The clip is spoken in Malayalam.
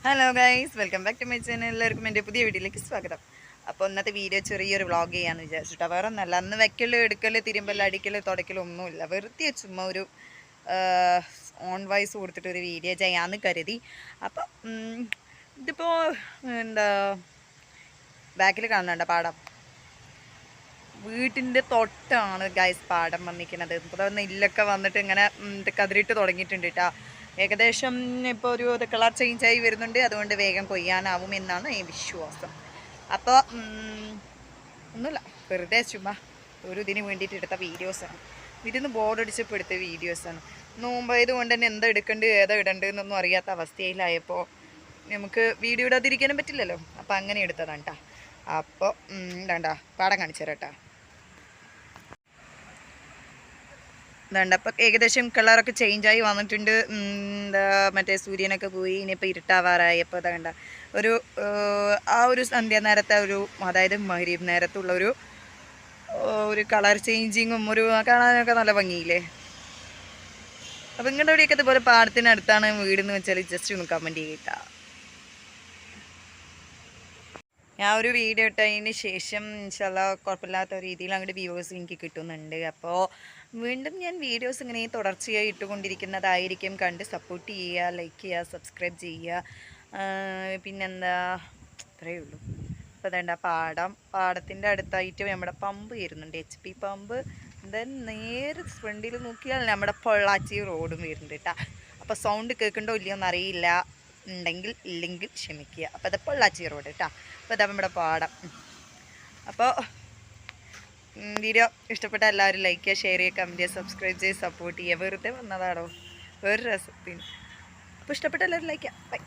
Hello guys, welcome back to my channel. എല്ലാവർക്കും എൻ്റെ പുതിയ വീഡിയോയിലേക്ക് സ്വാഗതം. അപ്പോൾ ഇന്നത്തെ വീഡിയോ ചെറിയൊരു വ്ളോഗ് ചെയ്യാമെന്ന് വിചാരിച്ചിട്ടോ. വേറെ ഒന്നല്ല, അന്ന് വെക്കൽ എടുക്കൽ തിരുമ്പൽ അടിക്കൽ തുടക്കൽ ഒന്നുമില്ല, വെറുതെ ചുമ്മാ ഒരു ഓൺ വോയിസ് കൊടുത്തിട്ട് ഒരു വീഡിയോ ചെയ്യാമെന്ന് കരുതി. അപ്പം ഇതിപ്പോൾ എന്താ ബാക്കിൽ കാണുന്നുണ്ട് പാടം. വീട്ടിൻ്റെ തൊട്ടാണ് ഗൈസ് പാടം വന്നിരിക്കുന്നത്. ഇപ്പോൾ നെല്ലൊക്കെ വന്നിട്ട് ഇങ്ങനെ കതിരിട്ട് തുടങ്ങിയിട്ടുണ്ട് കേട്ടോ. ഏകദേശം ഇപ്പോൾ ഒരു കളർ ചേഞ്ചായി വരുന്നുണ്ട്, അതുകൊണ്ട് വേഗം കൊയ്യാനാവും എന്നാണ് ഈ വിശ്വാസം. അപ്പോൾ ഒന്നുമില്ല, വെറുതെ ചുമ്മാ ഒരു ഇതിന് വേണ്ടിയിട്ട് എടുത്ത വീഡിയോസാണ്. ഇതിന്ന് ബോർഡടിച്ചപ്പോൾ എടുത്ത വീഡിയോസാണ്. നോമ്പായത് കൊണ്ട് തന്നെ എന്താ എടുക്കേണ്ടത് ഏതാ ഇടേണ്ടതെന്നൊന്നും അറിയാത്ത അവസ്ഥയിലായപ്പോൾ നമുക്ക് വീഡിയോ ഇടാതിരിക്കാനും പറ്റില്ലല്ലോ. അപ്പോൾ അങ്ങനെ എടുത്തതാണ് കേട്ടോ. അപ്പോൾ വേണ്ട പാടം കാണിച്ചു തരാം കേട്ടോ. ഇതുണ്ട്, അപ്പം ഏകദേശം കളറൊക്കെ ചേഞ്ചായി വന്നിട്ടുണ്ട്. എന്താ മറ്റേ സൂര്യനൊക്കെ പോയി, ഇനിയിപ്പോൾ ഇരുട്ടാവാറായി. അപ്പോൾ ഇതാണ്ട ഒരു സന്ധ്യാനേരത്തെ അതായത് മഗ്‌രിബ് നേരത്തുള്ള ഒരു കളർ ചേഞ്ചിങ്ങും കാണാനൊക്കെ നല്ല ഭംഗിയില്ലേ. അപ്പം നിങ്ങളുടെ ഇവിടെയൊക്കെ ഇതുപോലെ പാടത്തിനടുത്താണ് വീടെന്ന് വെച്ചാൽ ജസ്റ്റ് ഒന്ന് കമൻറ്റ് ചെയ്യട്ടാ. ഞാൻ ഒരു വീഡിയോ ഇട്ടതിന് ശേഷം ഇൻഷാല്ലാ കുഴപ്പമില്ലാത്ത രീതിയിൽ അങ്ങോട്ട് വ്യൂവേഴ്സ് എനിക്ക് കിട്ടുന്നുണ്ട്. അപ്പോൾ വീണ്ടും ഞാൻ വീഡിയോസ് ഇങ്ങനെ തുടർച്ചയായി ഇട്ടുകൊണ്ടിരിക്കുന്നതായിരിക്കും. കണ്ട് സപ്പോർട്ട് ചെയ്യുക, ലൈക്ക് ചെയ്യുക, സബ്സ്ക്രൈബ് ചെയ്യുക. പിന്നെന്താ, അത്രയേ ഉള്ളൂ. അപ്പോൾ അതേണ്ട പാടത്തിൻ്റെ അടുത്തായിട്ട് നമ്മുടെ പമ്പ് വരുന്നുണ്ട്, HP പമ്പ്. ദെൻ നേരെ ഫ്രണ്ടിൽ നോക്കിയാൽ നമ്മുടെ പൊള്ളാച്ചി റോഡും വരുന്നുണ്ട് കേട്ടോ. അപ്പോൾ സൗണ്ട് കേൾക്കണ്ടോ ഇല്ലയോ എന്നറിയില്ല, ഉണ്ടെങ്കിൽ ഇല്ലെങ്കിൽ ക്ഷമിക്കുക. അപ്പോൾ അത് പൊള്ളാച്ചി റോഡ് കേട്ടോ. അപ്പോൾ അതാ നമ്മുടെ പാടം. അപ്പോൾ വീഡിയോ ഇഷ്ടപ്പെട്ട എല്ലാവരും ലൈക്ക് ചെയ്യുക, ഷെയർ ചെയ്യുക, കമൻറ്റ് ചെയ്യുക, സബ്സ്ക്രൈബ് ചെയ്യുക, സപ്പോർട്ട് ചെയ്യുക. വെറുതെ വന്നതാണോ വേറൊരു രസത്തിന്. അപ്പോൾ ഇഷ്ടപ്പെട്ട എല്ലാവരും ലൈക്ക് ചെയ്യുക. ബൈ.